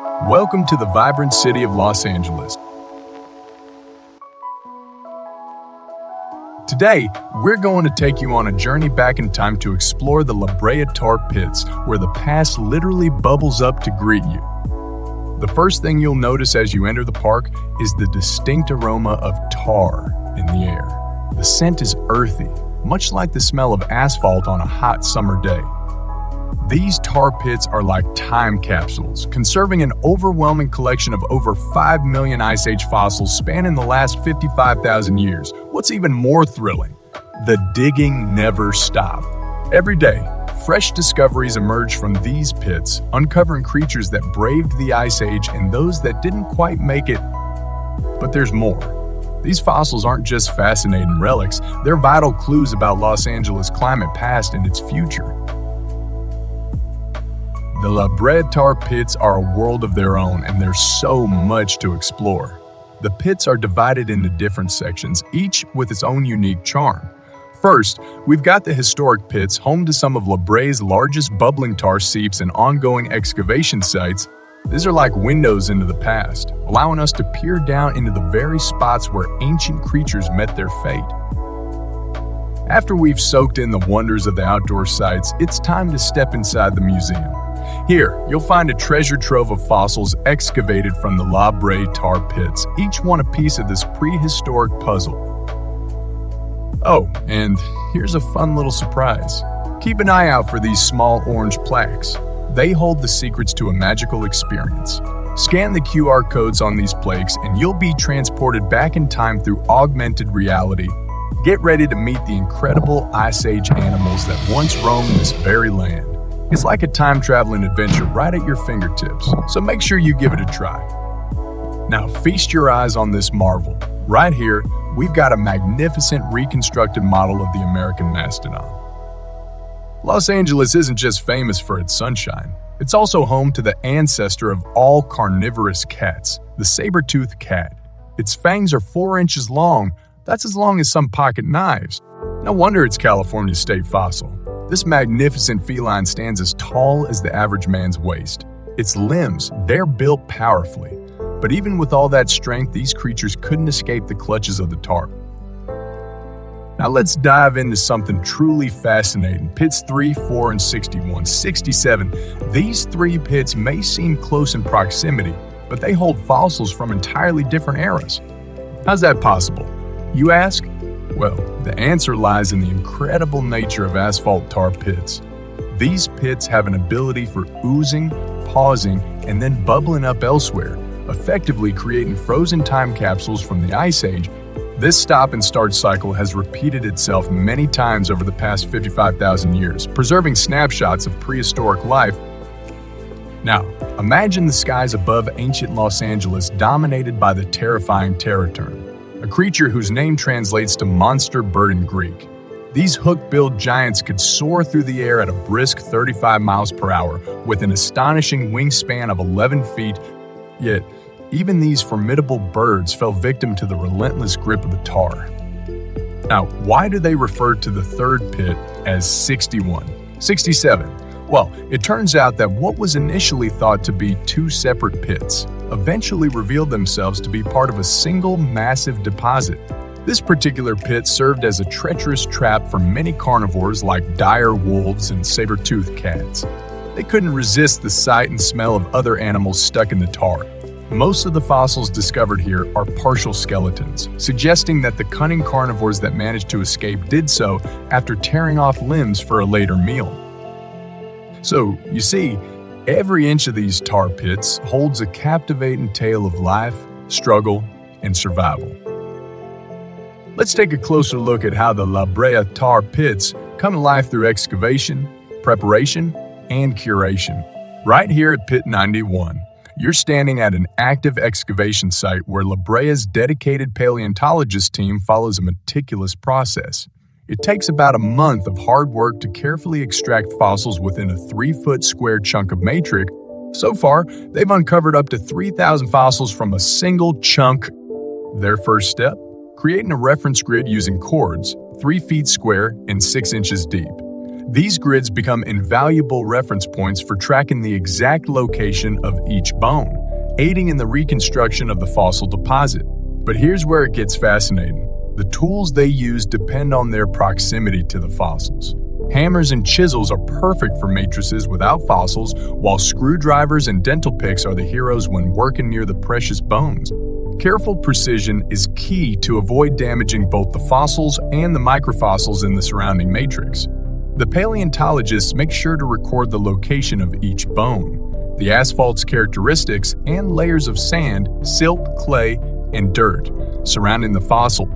Welcome to the vibrant city of Los Angeles. Today, we're going to take you on a journey back in time to explore the Brea tar pits, where the past literally bubbles up to greet you. The first thing you'll notice as you enter the park is the distinct aroma of tar in the air. The scent is earthy, much like the smell of asphalt on a hot summer day. These tar pits are like time capsules, conserving an overwhelming collection of over 5 million Ice Age fossils spanning the last 55,000 years. What's even more thrilling? The digging never stops. Every day, fresh discoveries emerge from these pits, uncovering creatures that braved the Ice Age and those that didn't quite make it. But there's more. These fossils aren't just fascinating relics, they're vital clues about Los Angeles' climate past and its future. The Brea tar pits are a world of their own, and there's so much to explore. The pits are divided into different sections, each with its own unique charm. First, we've got the historic pits, home to some of Brea's largest bubbling tar seeps and ongoing excavation sites. These are like windows into the past, allowing us to peer down into the very spots where ancient creatures met their fate. After we've soaked in the wonders of the outdoor sites, it's time to step inside the museum. Here, you'll find a treasure trove of fossils excavated from the Brea tar pits, each one a piece of this prehistoric puzzle. Oh, and here's a fun little surprise. Keep an eye out for these small orange plaques. They hold the secrets to a magical experience. Scan the QR codes on these plaques and you'll be transported back in time through augmented reality. Get ready to meet the incredible Ice Age animals that once roamed this very land. It's like a time-traveling adventure right at your fingertips, so make sure you give it a try. Now feast your eyes on this marvel. Right here, we've got a magnificent reconstructed model of the American mastodon. Los Angeles isn't just famous for its sunshine. It's also home to the ancestor of all carnivorous cats, the saber-toothed cat. Its fangs are 4 inches long. That's as long as some pocket knives. No wonder it's California's state fossil. This magnificent feline stands as tall as the average man's waist. Its limbs, they're built powerfully. But even with all that strength, these creatures couldn't escape the clutches of the tar. Now let's dive into something truly fascinating. Pits 3, 4, and 61, 67. These 3 pits may seem close in proximity, but they hold fossils from entirely different eras. How's that possible, you ask? Well, the answer lies in the incredible nature of asphalt tar pits. These pits have an ability for oozing, pausing, and then bubbling up elsewhere, effectively creating frozen time capsules from the Ice Age. This stop and start cycle has repeated itself many times over the past 55,000 years, preserving snapshots of prehistoric life. Now, imagine the skies above ancient Los Angeles dominated by the terrifying terror tern, a creature whose name translates to monster bird in Greek. These hook-billed giants could soar through the air at a brisk 35 miles per hour with an astonishing wingspan of 11 feet, yet even these formidable birds fell victim to the relentless grip of the tar. Now, why do they refer to the third pit as 61? 67? Well, it turns out that what was initially thought to be 2 separate pits eventually revealed themselves to be part of a single massive deposit. This particular pit served as a treacherous trap for many carnivores like dire wolves and saber-toothed cats. They couldn't resist the sight and smell of other animals stuck in the tar. Most of the fossils discovered here are partial skeletons, suggesting that the cunning carnivores that managed to escape did so after tearing off limbs for a later meal. So, you see, every inch of these tar pits holds a captivating tale of life, struggle, and survival. Let's take a closer look at how the Brea tar pits come to life through excavation, preparation, and curation. Right here at Pit 91, you're standing at an active excavation site where Brea's dedicated paleontologist team follows a meticulous process. It takes about a month of hard work to carefully extract fossils within a 3-foot square chunk of matrix. So far, they've uncovered up to 3,000 fossils from a single chunk. Their first step? Creating a reference grid using cords, 3 feet square and 6 inches deep. These grids become invaluable reference points for tracking the exact location of each bone, aiding in the reconstruction of the fossil deposit. But here's where it gets fascinating. The tools they use depend on their proximity to the fossils. Hammers and chisels are perfect for matrices without fossils, while screwdrivers and dental picks are the heroes when working near the precious bones. Careful precision is key to avoid damaging both the fossils and the microfossils in the surrounding matrix. The paleontologists make sure to record the location of each bone, the asphalt's characteristics, and layers of sand, silt, clay, and dirt surrounding the fossil.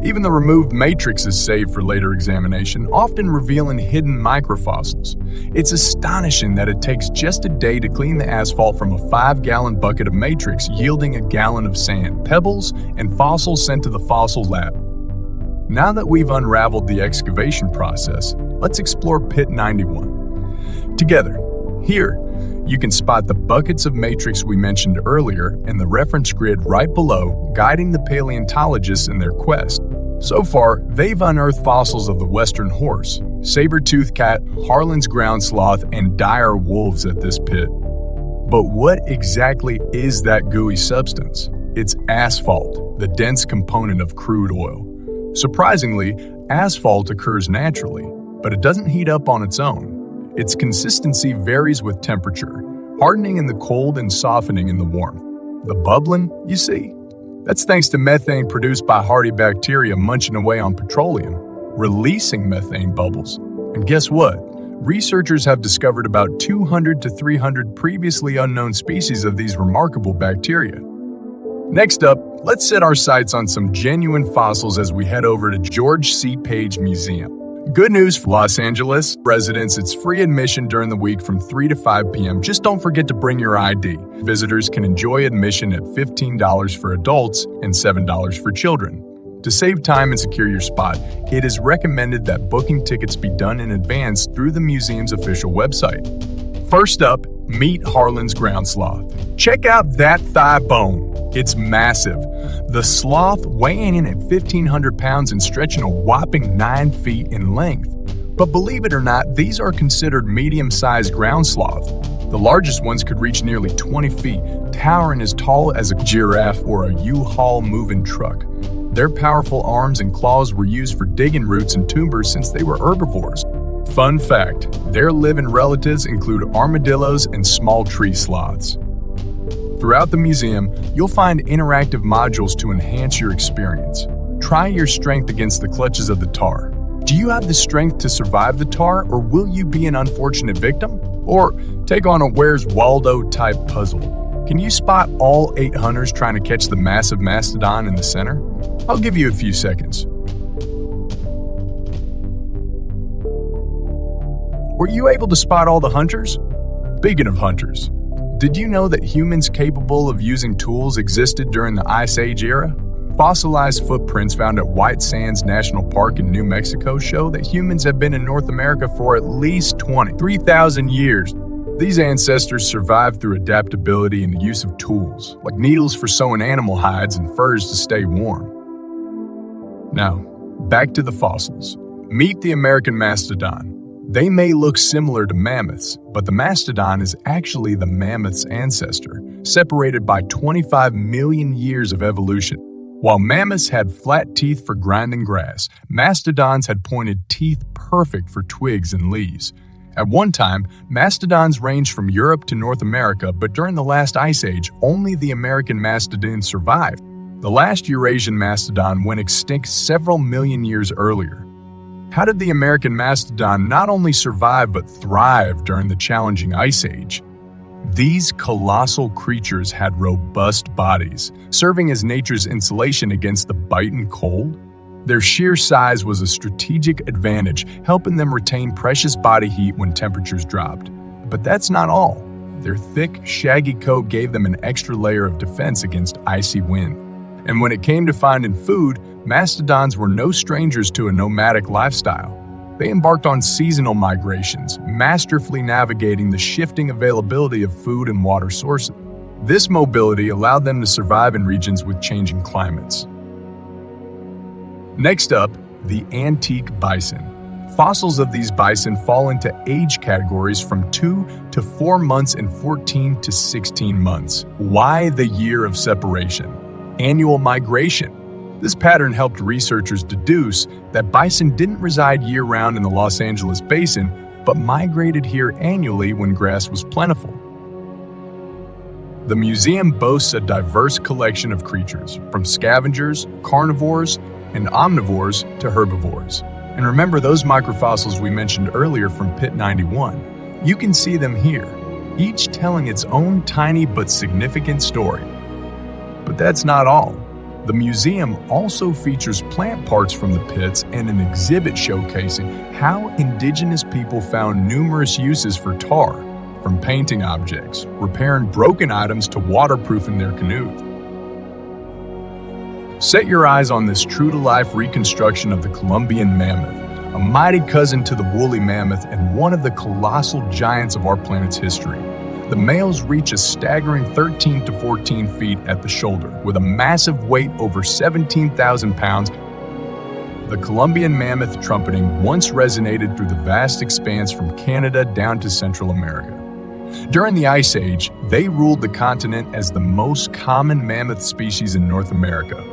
Even the removed matrix is saved for later examination, often revealing hidden microfossils. It's astonishing that it takes just a day to clean the asphalt from a 5-gallon bucket of matrix, yielding a gallon of sand, pebbles, and fossils sent to the fossil lab. Now that we've unraveled the excavation process, let's explore Pit 91. Together, here, you can spot the buckets of matrix we mentioned earlier and the reference grid right below, guiding the paleontologists in their quest. So far, they've unearthed fossils of the western horse, saber-toothed cat, Harlan's ground sloth, and dire wolves at this pit. But what exactly is that gooey substance? It's asphalt, the dense component of crude oil. Surprisingly, asphalt occurs naturally, but it doesn't heat up on its own. Its consistency varies with temperature, hardening in the cold and softening in the warmth. The bubbling, you see? That's thanks to methane produced by hardy bacteria munching away on petroleum, releasing methane bubbles. And guess what? Researchers have discovered about 200 to 300 previously unknown species of these remarkable bacteria. Next up, let's set our sights on some genuine fossils as we head over to George C. Page Museum. Good news for Los Angeles residents, it's free admission during the week from 3 to 5 p.m. Just don't forget to bring your ID. Visitors can enjoy admission at $15 for adults and $7 for children. To save time and secure your spot, it is recommended that booking tickets be done in advance through the museum's official website. First up, meet Harlan's ground sloth. Check out that thigh bone. It's massive. The sloth weighing in at 1,500 pounds and stretching a whopping 9 feet in length. But believe it or not, these are considered medium-sized ground sloth. The largest ones could reach nearly 20 feet, towering as tall as a giraffe or a U-Haul moving truck. Their powerful arms and claws were used for digging roots and tubers since they were herbivores. Fun fact, their living relatives include armadillos and small tree sloths. Throughout the museum, you'll find interactive modules to enhance your experience. Try your strength against the clutches of the tar. Do you have the strength to survive the tar, or will you be an unfortunate victim? Or take on a Where's Waldo type puzzle. Can you spot all 8 hunters trying to catch the massive mastodon in the center? I'll give you a few seconds. Were you able to spot all the hunters? Speaking of hunters, did you know that humans capable of using tools existed during the Ice Age era? Fossilized footprints found at White Sands National Park in New Mexico show that humans have been in North America for at least 3,000 years. These ancestors survived through adaptability and the use of tools, like needles for sewing animal hides and furs to stay warm. Now, back to the fossils. Meet the American mastodon. They may look similar to mammoths, but the mastodon is actually the mammoth's ancestor, separated by 25 million years of evolution. While mammoths had flat teeth for grinding grass, mastodons had pointed teeth perfect for twigs and leaves. At one time, mastodons ranged from Europe to North America, but during the last ice age, only the American mastodon survived. The last Eurasian mastodon went extinct several million years earlier. How did the American mastodon not only survive but thrive during the challenging ice age? These colossal creatures had robust bodies, serving as nature's insulation against the biting cold. Their sheer size was a strategic advantage, helping them retain precious body heat when temperatures dropped. But that's not all. Their thick, shaggy coat gave them an extra layer of defense against icy wind. And when it came to finding food, mastodons were no strangers to a nomadic lifestyle. They embarked on seasonal migrations, masterfully navigating the shifting availability of food and water sources. This mobility allowed them to survive in regions with changing climates. Next up, the antique bison. Fossils of these bison fall into age categories from 2 to 4 months and 14 to 16 months. Why the year of separation? Annual migration. This pattern helped researchers deduce that bison didn't reside year-round in the Los Angeles basin, but migrated here annually when grass was plentiful. The museum boasts a diverse collection of creatures, from scavengers, carnivores, and omnivores to herbivores. And remember those microfossils we mentioned earlier from Pit 91? You can see them here, each telling its own tiny but significant story. But that's not all. The museum also features plant parts from the pits and an exhibit showcasing how indigenous people found numerous uses for tar, from painting objects, repairing broken items to waterproofing their canoes. Set your eyes on this true-to-life reconstruction of the Columbian mammoth, a mighty cousin to the woolly mammoth and one of the colossal giants of our planet's history. The males reach a staggering 13 to 14 feet at the shoulder, with a massive weight over 17,000 pounds. The Columbian mammoth trumpeting once resonated through the vast expanse from Canada down to Central America. During the Ice Age, they ruled the continent as the most common mammoth species in North America.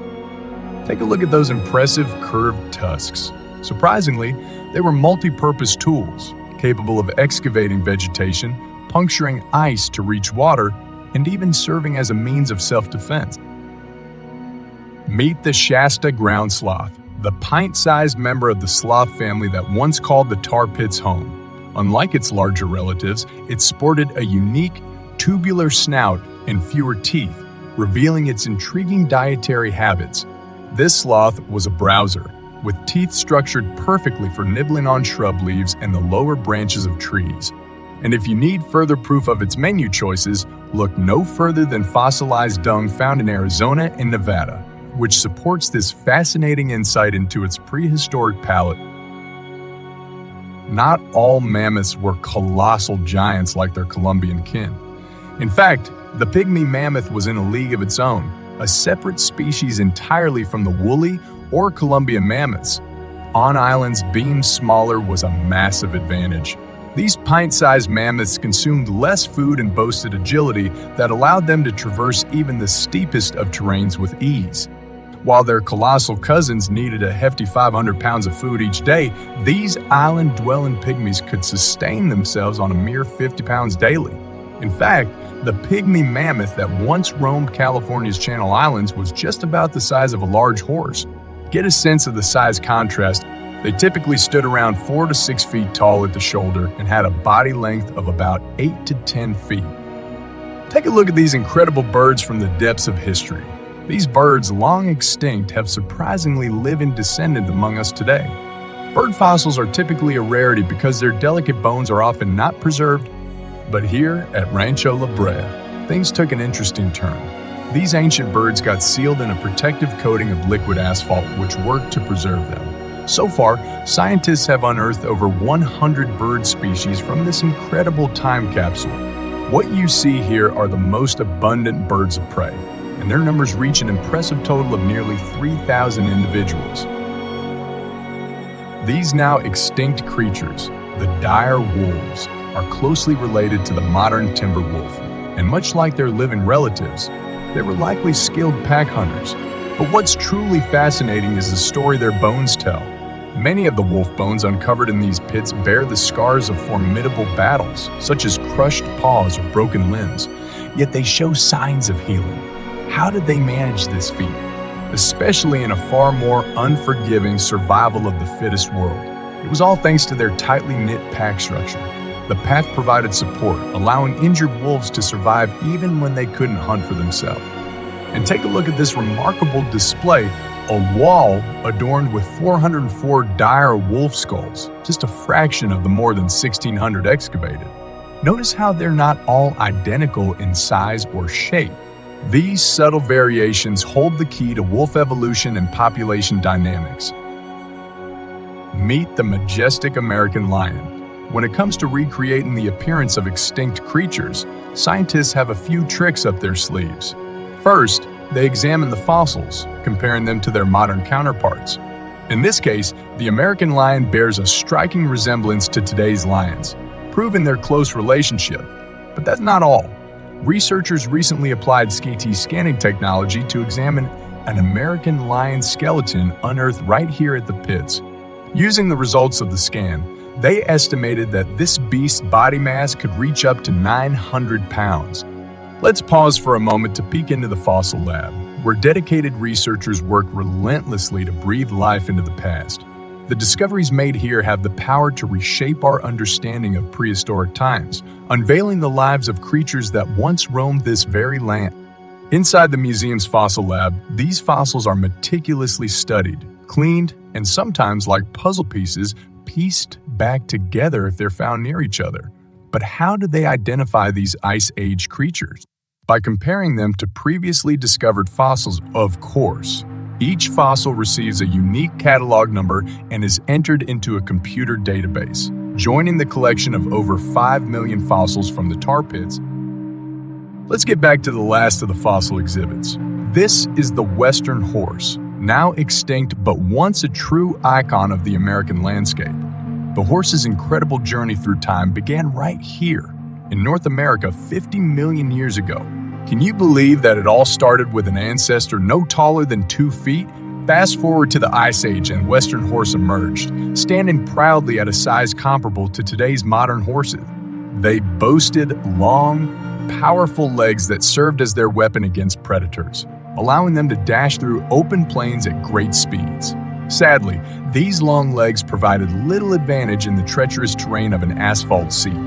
Take a look at those impressive curved tusks. Surprisingly, they were multi-purpose tools, capable of excavating vegetation, puncturing ice to reach water, and even serving as a means of self-defense. Meet the Shasta ground sloth, the pint-sized member of the sloth family that once called the tar pits home. Unlike its larger relatives, it sported a unique, tubular snout and fewer teeth, revealing its intriguing dietary habits. This sloth was a browser, with teeth structured perfectly for nibbling on shrub leaves and the lower branches of trees. And if you need further proof of its menu choices, look no further than fossilized dung found in Arizona and Nevada, which supports this fascinating insight into its prehistoric palate. Not all mammoths were colossal giants like their Columbian kin. In fact, the pygmy mammoth was in a league of its own, a separate species entirely from the woolly or Columbian mammoths. On islands, being smaller was a massive advantage. These pint-sized mammoths consumed less food and boasted agility that allowed them to traverse even the steepest of terrains with ease. While their colossal cousins needed a hefty 500 pounds of food each day, these island-dwelling pygmies could sustain themselves on a mere 50 pounds daily. In fact, the pygmy mammoth that once roamed California's Channel Islands was just about the size of a large horse. Get a sense of the size contrast. They typically stood around 4 to 6 feet tall at the shoulder and had a body length of about 8 to 10 feet. Take a look at these incredible birds from the depths of history. These birds, long extinct, have surprisingly living descendants among us today. Bird fossils are typically a rarity because their delicate bones are often not preserved. But here at Rancho La Brea, things took an interesting turn. These ancient birds got sealed in a protective coating of liquid asphalt, which worked to preserve them. So far, scientists have unearthed over 100 bird species from this incredible time capsule. What you see here are the most abundant birds of prey, and their numbers reach an impressive total of nearly 3,000 individuals. These now extinct creatures, the dire wolves, are closely related to the modern timber wolf, and much like their living relatives, they were likely skilled pack hunters. But what's truly fascinating is the story their bones tell. Many of the wolf bones uncovered in these pits bear the scars of formidable battles, such as crushed paws or broken limbs, yet they show signs of healing. How did they manage this feat, especially in a far more unforgiving survival of the fittest world? It was all thanks to their tightly knit pack structure. The pack provided support, allowing injured wolves to survive even when they couldn't hunt for themselves. And take a look at this remarkable display, a wall adorned with 404 dire wolf skulls, just a fraction of the more than 1,600 excavated. Notice how they're not all identical in size or shape. These subtle variations hold the key to wolf evolution and population dynamics. Meet the majestic American lion. When it comes to recreating the appearance of extinct creatures, scientists have a few tricks up their sleeves. First, they examine the fossils, comparing them to their modern counterparts. In this case, the American lion bears a striking resemblance to today's lions, proving their close relationship. But that's not all. Researchers recently applied CT scanning technology to examine an American lion skeleton unearthed right here at the pits. Using the results of the scan, they estimated that this beast's body mass could reach up to 900 pounds. Let's pause for a moment to peek into the fossil lab, where dedicated researchers work relentlessly to breathe life into the past. The discoveries made here have the power to reshape our understanding of prehistoric times, unveiling the lives of creatures that once roamed this very land. Inside the museum's fossil lab, these fossils are meticulously studied, cleaned, and sometimes, like puzzle pieces, pieced back together if they're found near each other. But how do they identify these Ice Age creatures? By comparing them to previously discovered fossils, of course. Each fossil receives a unique catalog number and is entered into a computer database, joining the collection of over 5 million fossils from the tar pits. Let's get back to the last of the fossil exhibits. This is the Western horse, now extinct but once a true icon of the American landscape. The horse's incredible journey through time began right here, in North America 50 million years ago. Can you believe that it all started with an ancestor no taller than 2 feet? Fast forward to the Ice Age and Western horse emerged, standing proudly at a size comparable to today's modern horses. They boasted long, powerful legs that served as their weapon against predators, allowing them to dash through open plains at great speeds. Sadly, these long legs provided little advantage in the treacherous terrain of an asphalt seat.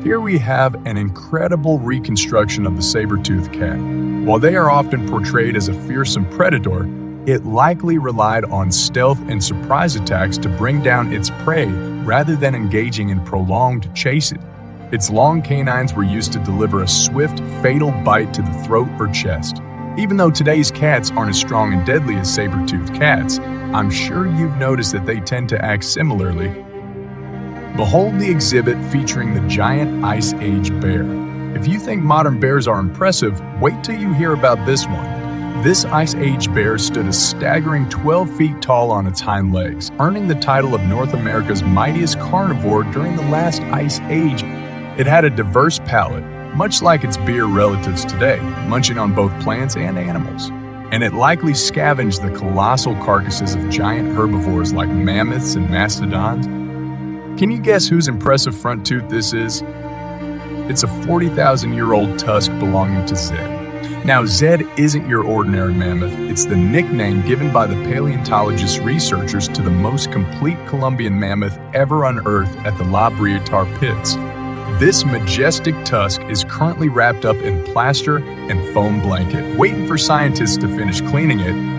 Here we have an incredible reconstruction of the saber-toothed cat. While they are often portrayed as a fearsome predator, it likely relied on stealth and surprise attacks to bring down its prey rather than engaging in prolonged chasing. Its long canines were used to deliver a swift, fatal bite to the throat or chest. Even though today's cats aren't as strong and deadly as saber-toothed cats, I'm sure you've noticed that they tend to act similarly. Behold the exhibit featuring the giant Ice Age bear. If you think modern bears are impressive, wait till you hear about this one. This Ice Age bear stood a staggering 12 feet tall on its hind legs, earning the title of North America's mightiest carnivore during the last Ice Age. It had a diverse palate, much like its bear relatives today, munching on both plants and animals. And it likely scavenged the colossal carcasses of giant herbivores like mammoths and mastodons. Can you guess whose impressive front tooth this is? It's a 40,000-year-old tusk belonging to Zed. Now, Zed isn't your ordinary mammoth. It's the nickname given by the paleontologist researchers to the most complete Columbian mammoth ever unearthed at the Brea tar pits. This majestic tusk is currently wrapped up in plaster and foam blanket, waiting for scientists to finish cleaning it.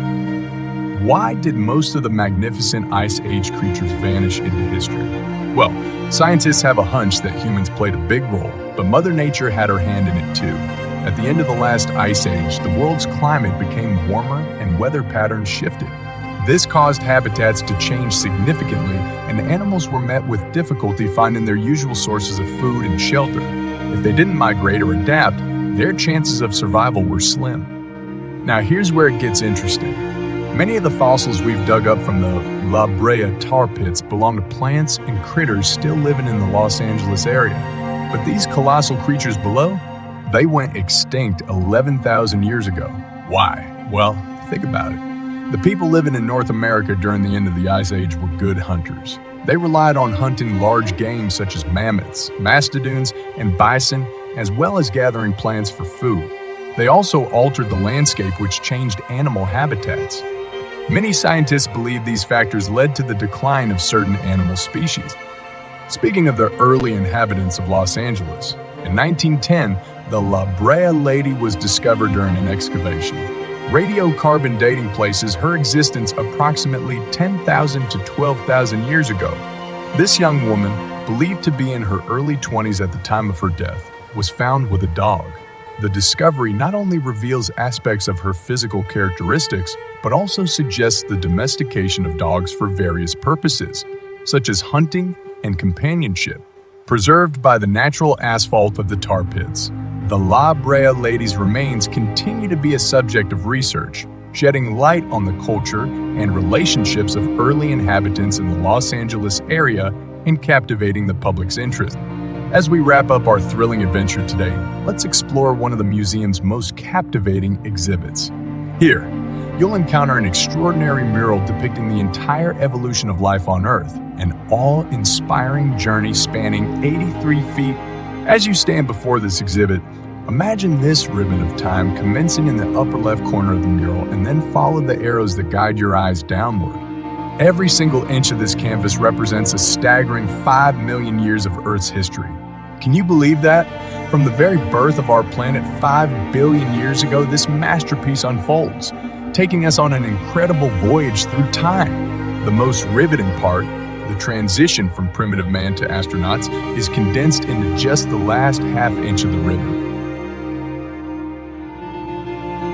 Why did most of the magnificent Ice Age creatures vanish into history? Well, scientists have a hunch that humans played a big role, but Mother Nature had her hand in it too. At the end of the last Ice Age, the world's climate became warmer and weather patterns shifted. This caused habitats to change significantly, and animals were met with difficulty finding their usual sources of food and shelter. If they didn't migrate or adapt, their chances of survival were slim. Now here's where it gets interesting. Many of the fossils we've dug up from the Brea tar pits belong to plants and critters still living in the Los Angeles area. But these colossal creatures below, they went extinct 11,000 years ago. Why? Well, think about it. The people living in North America during the end of the Ice Age were good hunters. They relied on hunting large game such as mammoths, mastodons, and bison, as well as gathering plants for food. They also altered the landscape, which changed animal habitats. Many scientists believe these factors led to the decline of certain animal species. Speaking of the early inhabitants of Los Angeles, in 1910, the La Brea lady was discovered during an excavation. Radiocarbon dating places her existence approximately 10,000 to 12,000 years ago. This young woman, believed to be in her early 20s at the time of her death, was found with a dog. The discovery not only reveals aspects of her physical characteristics, but also suggests the domestication of dogs for various purposes, such as hunting and companionship. Preserved by the natural asphalt of the tar pits, the La Brea lady's remains continue to be a subject of research, shedding light on the culture and relationships of early inhabitants in the Los Angeles area and captivating the public's interest. As we wrap up our thrilling adventure today, let's explore one of the museum's most captivating exhibits. Here, you'll encounter an extraordinary mural depicting the entire evolution of life on Earth, an awe-inspiring journey spanning 83 feet. As you stand before this exhibit, imagine this ribbon of time commencing in the upper left corner of the mural and then follow the arrows that guide your eyes downward. Every single inch of this canvas represents a staggering 5 million years of Earth's history. Can you believe that? From the very birth of our planet 5 billion years ago, this masterpiece unfolds, taking us on an incredible voyage through time. The most riveting part, the transition from primitive man to astronauts, is condensed into just the last half-inch of the ribbon.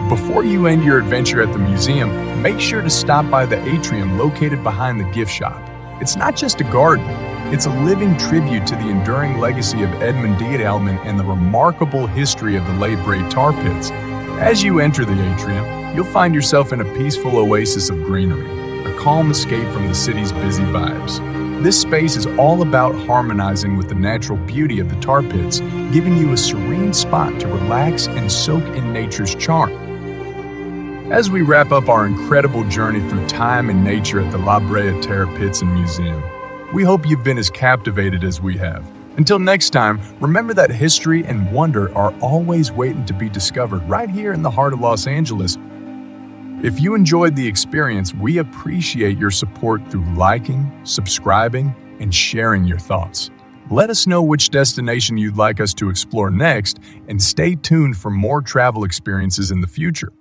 Before you end your adventure at the museum, make sure to stop by the atrium located behind the gift shop. It's not just a garden, it's a living tribute to the enduring legacy of Edmund Diethelman and the remarkable history of the late Brea tar pits. As you enter the atrium, you'll find yourself in a peaceful oasis of greenery, a calm escape from the city's busy vibes. This space is all about harmonizing with the natural beauty of the tar pits, giving you a serene spot to relax and soak in nature's charm. As we wrap up our incredible journey through time and nature at the La Brea Tar Pits and Museum, we hope you've been as captivated as we have. Until next time, remember that history and wonder are always waiting to be discovered right here in the heart of Los Angeles. If you enjoyed the experience, we appreciate your support through liking, subscribing, and sharing your thoughts. Let us know which destination you'd like us to explore next, and stay tuned for more travel experiences in the future.